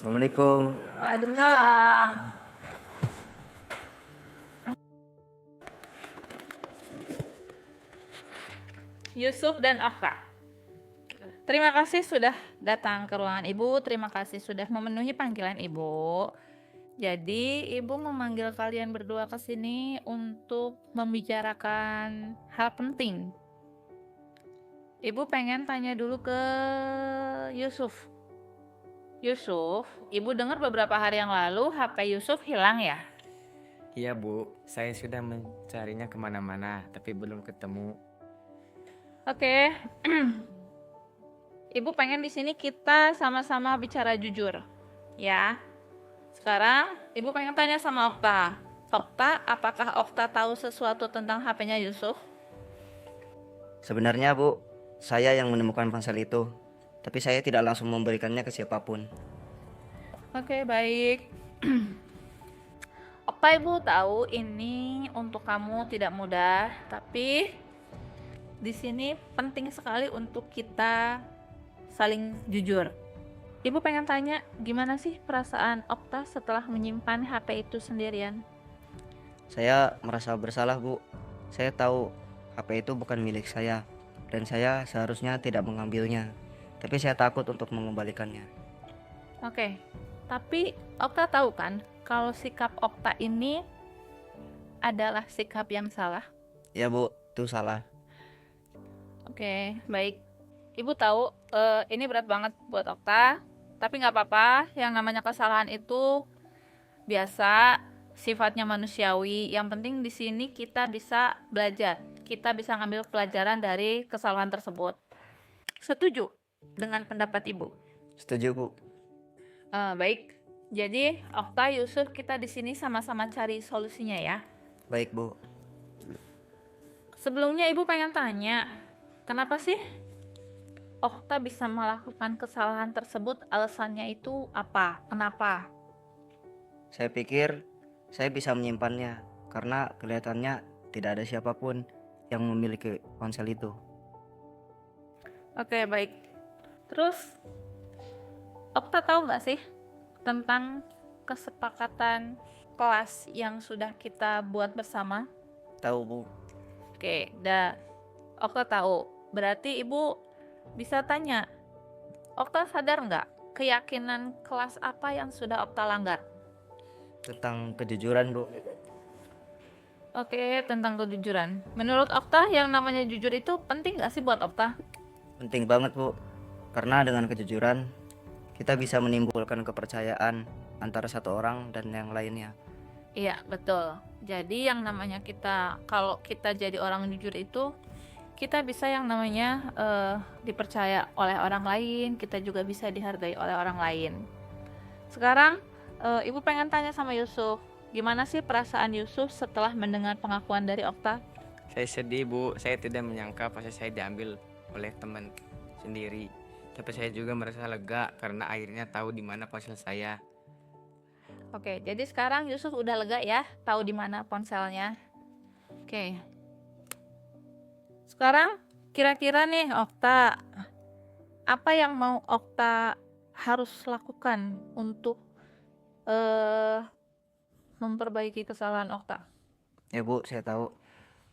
Assalamualaikum. Waalaikumsalam. Yusuf dan Afra. Terima kasih sudah datang ke ruangan Ibu. Terima kasih sudah memenuhi panggilan Ibu. Jadi, Ibu memanggil kalian berdua ke sini untuk membicarakan hal penting. Ibu pengen tanya dulu ke Yusuf. Yusuf, Ibu dengar beberapa hari yang lalu HP Yusuf hilang ya? Iya Bu, saya sudah mencarinya kemana-mana, tapi belum ketemu. Oke. Ibu pengen di sini kita sama-sama bicara jujur, ya. Sekarang Ibu pengen tanya sama Okta. Okta, apakah Okta tahu sesuatu tentang HP-nya Yusuf? Sebenarnya Bu, saya yang menemukan ponsel itu, tapi saya tidak langsung memberikannya ke siapapun. Oke, baik. Okta, Ibu tahu ini untuk kamu tidak mudah, tapi di sini penting sekali untuk kita saling jujur. Ibu pengen tanya, gimana sih perasaan Okta setelah menyimpan HP itu sendirian? Saya merasa bersalah Bu. Saya tahu HP itu bukan milik saya, dan saya seharusnya tidak mengambilnya. Tapi saya takut untuk mengembalikannya. Oke, tapi Okta tahu kan kalau sikap Okta ini adalah sikap yang salah? Ya Bu, itu salah. Oke, baik. Ibu tahu ini berat banget buat Okta, tapi nggak apa-apa. Yang namanya kesalahan itu biasa, sifatnya manusiawi. Yang penting di sini kita bisa belajar, kita bisa ngambil pelajaran dari kesalahan tersebut. Setuju dengan pendapat Ibu? Setuju Bu. Baik. Jadi Okta, Yusuf, kita di sini sama-sama cari solusinya ya. Baik Bu. Sebelumnya Ibu pengen tanya, kenapa sih Okta bisa melakukan kesalahan tersebut? Alasannya itu apa? Kenapa? Saya pikir saya bisa menyimpannya karena kelihatannya tidak ada siapapun yang memiliki ponsel itu. Oke, baik. Terus Okta tahu nggak sih tentang kesepakatan kelas yang sudah kita buat bersama? Tahu Bu. Oke, Okta tahu. Berarti Ibu bisa tanya, Okta sadar nggak keyakinan kelas apa yang sudah Okta langgar? Tentang kejujuran Bu. Oke, tentang kejujuran. Menurut Okta, yang namanya jujur itu penting nggak sih buat Okta? Penting banget Bu, karena dengan kejujuran kita bisa menimbulkan kepercayaan antara satu orang dan yang lainnya. Iya, betul. Jadi yang namanya kalau kita jadi orang jujur itu, kita bisa yang namanya dipercaya oleh orang lain, kita juga bisa dihargai oleh orang lain. Sekarang Ibu pengen tanya sama Yusuf, gimana sih perasaan Yusuf setelah mendengar pengakuan dari Okta? Saya sedih Bu, saya tidak menyangka ponsel saya diambil oleh teman sendiri. Tapi saya juga merasa lega karena akhirnya tahu di mana ponsel saya. Oke, jadi sekarang Yusuf udah lega ya, tahu di mana ponselnya. Oke. Sekarang kira-kira nih Okta, apa yang mau Okta harus lakukan untuk memperbaiki kesalahan Okta? Ya Bu, saya tahu.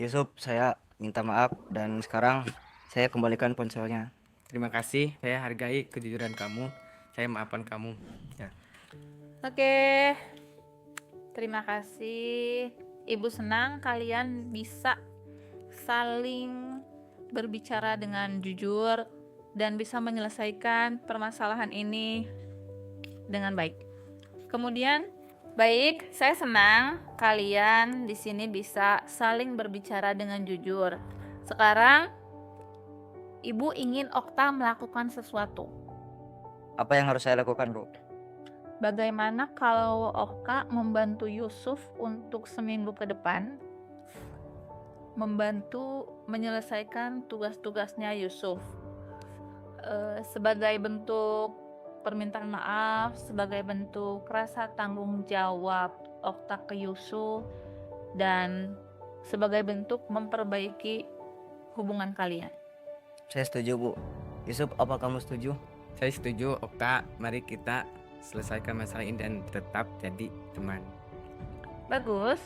Yusuf, saya minta maaf dan sekarang saya kembalikan ponselnya. Terima kasih, saya hargai kejujuran kamu. Saya maafkan kamu. Ya. Oke, terima kasih. Ibu senang kalian bisa saling berbicara dengan jujur dan bisa menyelesaikan permasalahan ini dengan baik. Kemudian, baik, saya senang kalian di sini bisa saling berbicara dengan jujur. Sekarang, Ibu ingin Okta melakukan sesuatu. Apa yang harus saya lakukan Bu? Bagaimana kalau Okta membantu Yusuf untuk seminggu ke depan membantu menyelesaikan tugas-tugasnya Yusuf sebagai bentuk permintaan maaf, sebagai bentuk rasa tanggung jawab Okta ke Yusuf, dan sebagai bentuk memperbaiki hubungan kalian. Saya setuju Bu. Yusuf, apa kamu setuju? Saya setuju, Okta. Mari kita selesaikan masalah ini dan tetap jadi teman. Bagus.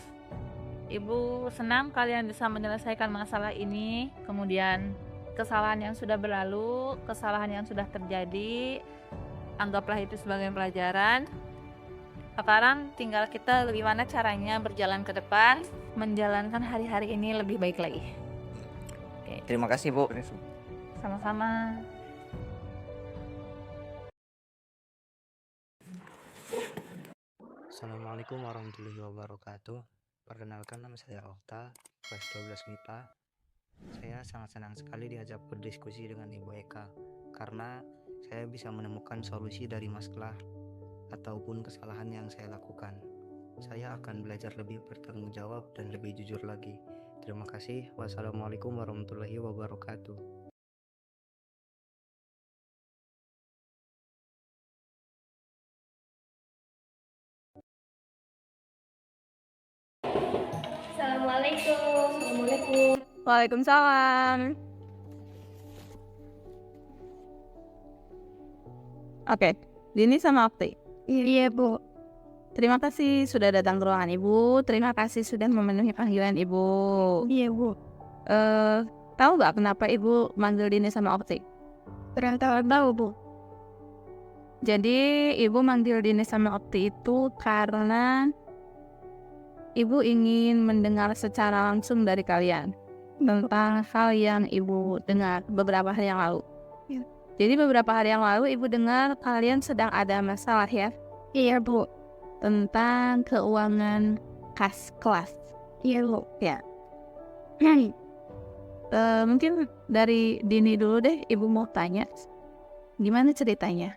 Ibu senang kalian bisa menyelesaikan masalah ini. Kemudian kesalahan yang sudah berlalu, kesalahan yang sudah terjadi, anggaplah itu sebagai pelajaran. Sekarang tinggal kita bagaimana caranya berjalan ke depan, menjalankan hari-hari ini lebih baik lagi. Oke, Terima kasih Bu. sama-sama. Assalamualaikum warahmatullahi wabarakatuh. Perkenalkan, nama saya Okta, kelas 12 MIPA. Saya sangat senang sekali diajak berdiskusi dengan Ibu Eka karena saya bisa menemukan solusi dari masalah ataupun kesalahan yang saya lakukan. Saya akan belajar lebih bertanggung jawab dan lebih jujur lagi. Terima kasih. Wassalamualaikum warahmatullahi wabarakatuh. Assalamualaikum. Waalaikumsalam. Oke, Dini sama Okti. Iya, Bu. Terima kasih sudah datang ke ruangan Ibu. Terima kasih sudah memenuhi panggilan Ibu. Iya, Bu. Tahu nggak kenapa Ibu manggil Dini sama Okti? Ternyata tahu, Bu. Jadi Ibu manggil Dini sama Okti itu karena Ibu ingin mendengar secara langsung dari kalian tentang hal yang Ibu dengar beberapa hari yang lalu. Ya. Jadi beberapa hari yang lalu Ibu dengar kalian sedang ada masalah ya Iya, Bu. tentang keuangan kas kelas. Iya, Bu. Ya. Mungkin dari Dini dulu deh, Ibu mau tanya gimana ceritanya?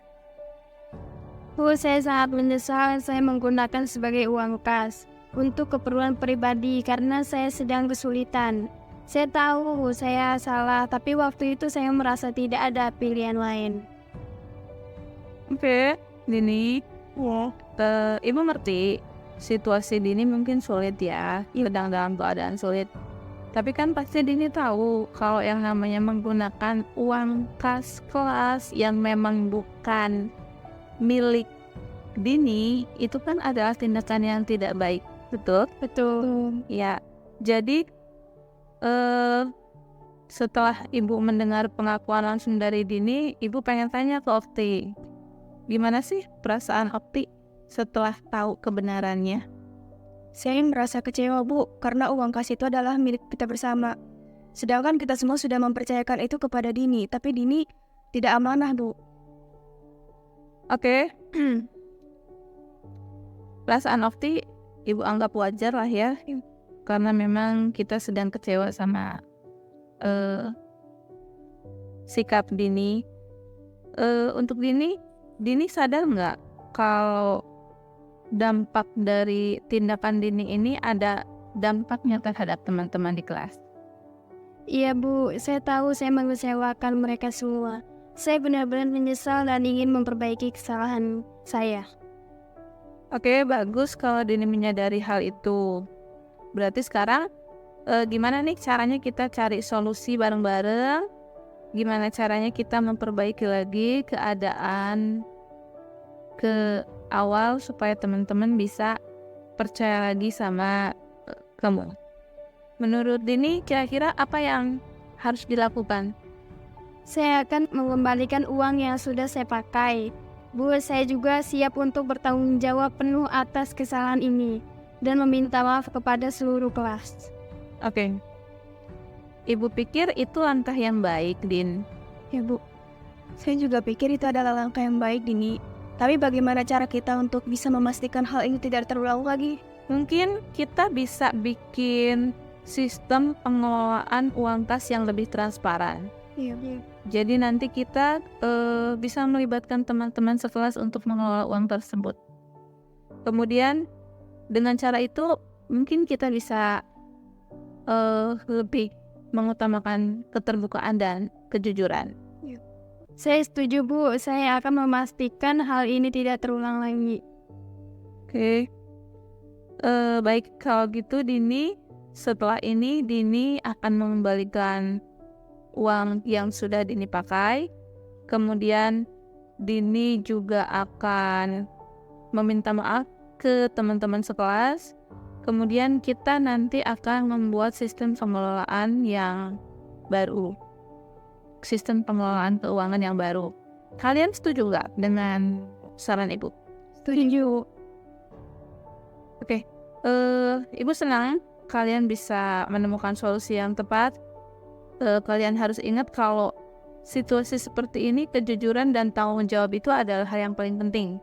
Bu, saya sangat menyesal saya menggunakan sebagai uang kas untuk keperluan pribadi karena saya sedang kesulitan. Saya tahu Bu, saya salah, tapi waktu itu saya merasa tidak ada pilihan lain. Oke, Dini, Ya. Ibu ngerti situasi Dini mungkin sulit ya, sedang dalam keadaan sulit. Tapi kan pasti Dini tahu kalau yang namanya menggunakan uang kas kelas yang memang bukan milik Dini itu kan adalah tindakan yang tidak baik, betul? Betul. Ya, jadi setelah Ibu mendengar pengakuan langsung dari Dini, Ibu pengen tanya ke Okti, gimana sih perasaan Okti setelah tahu kebenarannya? Saya merasa kecewa, Bu, karena uang kas itu adalah milik kita bersama. Sedangkan kita semua sudah mempercayakan itu kepada Dini, tapi Dini tidak amanah, Bu. Oke, perasaan Okti Ibu anggap wajar lah ya, karena memang kita sedang kecewa sama sikap Dini. Untuk Dini sadar nggak kalau dampak dari tindakan Dini ini ada dampaknya terhadap teman-teman di kelas? Iya, Bu, saya tahu saya mengecewakan mereka semua. Saya benar-benar menyesal dan ingin memperbaiki kesalahan saya. Oke, bagus kalau Dini menyadari hal itu. Berarti sekarang gimana nih caranya kita cari solusi bareng-bareng? Gimana caranya kita memperbaiki lagi keadaan ke awal supaya teman-teman bisa percaya lagi sama kamu? Menurut Dini, kira-kira apa yang harus dilakukan? Saya akan mengembalikan uang yang sudah saya pakai. Bu, saya juga siap untuk bertanggung jawab penuh atas kesalahan ini dan meminta maaf kepada seluruh kelas. Oke. Ibu pikir itu langkah yang baik, Din. Ya, Bu. Saya juga pikir itu adalah langkah yang baik, Dini. Tapi bagaimana cara kita untuk bisa memastikan hal ini tidak terulang lagi? Mungkin kita bisa bikin sistem pengelolaan uang kas yang lebih transparan. Iya. Jadi nanti kita bisa melibatkan teman-teman sekelas untuk mengelola uang tersebut. Kemudian dengan cara itu mungkin kita bisa lebih mengutamakan keterbukaan dan kejujuran. Saya setuju, Bu. Saya akan memastikan hal ini tidak terulang lagi. Oke. Baik, kalau gitu Dini, setelah ini Dini akan mengembalikan uang yang sudah Dini pakai. Kemudian Dini juga akan meminta maaf ke teman-teman sekelas. Kemudian kita nanti akan membuat sistem pengelolaan yang baru. Sistem pengelolaan keuangan yang baru. Kalian setuju nggak dengan saran Ibu? Setuju. Oke. Ibu senang kalian bisa menemukan solusi yang tepat. Kalian harus ingat kalau situasi seperti ini, kejujuran dan tanggung jawab itu adalah hal yang paling penting.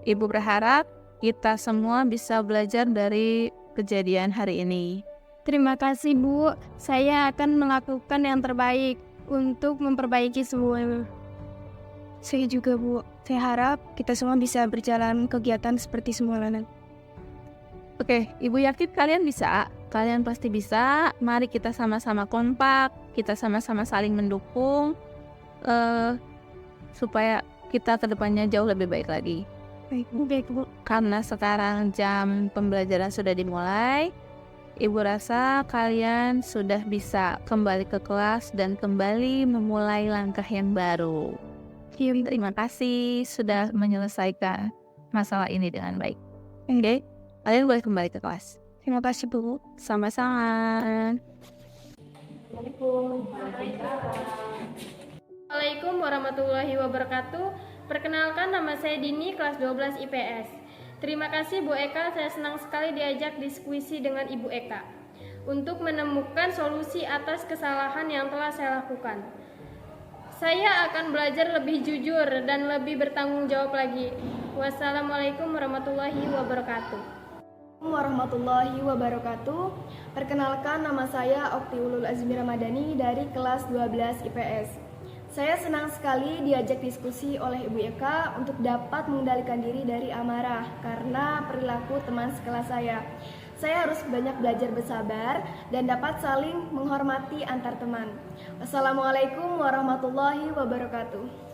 Ibu berharap kita semua bisa belajar dari kejadian hari ini. Terima kasih Bu, saya akan melakukan yang terbaik untuk memperbaiki semuanya. Saya juga Bu, saya harap kita semua bisa berjalan kegiatan seperti semula. Oke, Ibu yakin kalian bisa. Kalian pasti bisa. Mari kita sama-sama kompak, kita sama-sama saling mendukung, supaya kita kedepannya jauh lebih baik lagi. Baik Bu. Karena sekarang jam pembelajaran sudah dimulai, Ibu rasa kalian sudah bisa kembali ke kelas dan kembali memulai langkah yang baru. Terima kasih sudah menyelesaikan masalah ini dengan baik. Oke, kalian boleh kembali ke kelas. Terima kasih Bu. Sama-sama. Assalamualaikum warahmatullahi wabarakatuh. Perkenalkan, nama saya Dini, kelas 12 IPS. Terima kasih Bu Eka, saya senang sekali diajak diskusi dengan Ibu Eka untuk menemukan solusi atas kesalahan yang telah saya lakukan. Saya akan belajar lebih jujur dan lebih bertanggung jawab lagi. Wassalamualaikum warahmatullahi wabarakatuh. Warahmatullahi wabarakatuh. Perkenalkan, nama saya Oktiulul Azmi Ramadhani dari kelas 12 IPS. Saya senang sekali diajak diskusi oleh Ibu Eka untuk dapat mengendalikan diri dari amarah karena perilaku teman sekelas saya. Saya harus banyak belajar bersabar dan dapat saling menghormati antar teman. Wassalamualaikum warahmatullahi wabarakatuh.